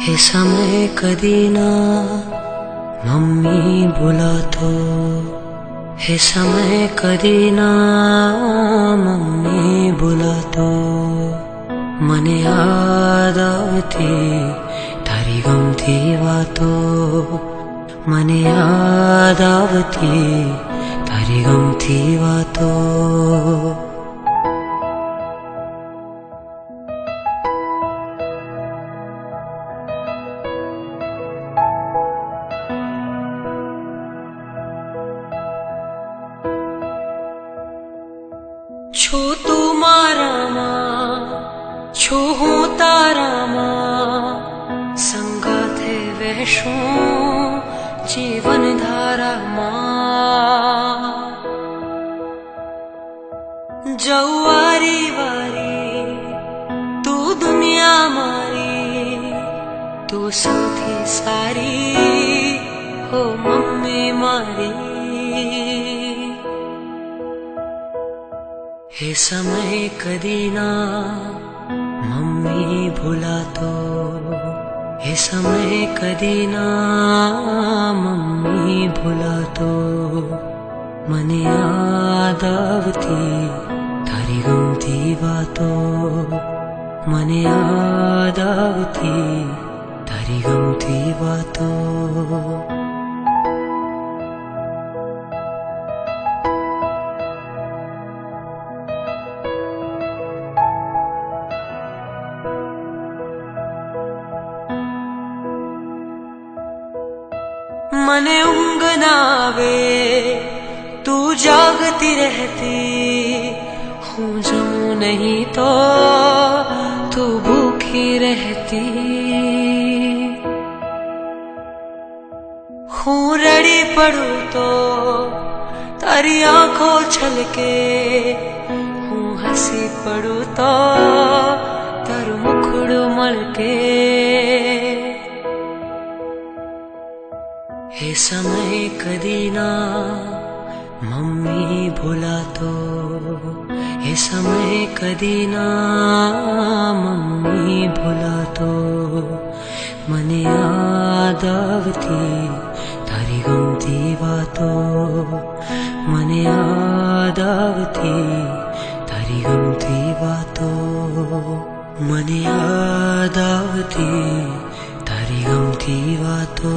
हे समय कधी ना मम्मी बुलातो, हे समय कधी ना मम्मी बुलातो. मने याद आवती तारी गमती वातो, मने याद आवती तारी गमती वातो. छो तू मारा मां, छो हूँ तारा मां, संगा थे वैशू जीवन धारा मां. जाऊ वारी वारी तू दुनिया मारी, तू सौथी सारी हो मम्मी मारी. हे समय कधी ना मम्मी भुलातो, हे समय कधी ना मम्मी भुलातो. मने याद आवती तारी गमती वातो, मने याद आवती तारी गमती वातो. मने ऊँग नावे तू जागती रहती, हूँ जमू नहीं तो तू भूखी रहती. हूँ रड़ी पड़ू तो तारी आंखों छलके, हूँ हंसी पड़ू तो तारू मुखड़ू मलके. हे समय कधी ना मम्मी भुलातो, हे समय कधी ना मम्मी भुलातो. मने याद आवती तारी गमती वातो, मने याद आवती तारी गमती वातो, मने याद आवती तारी गमती वातो.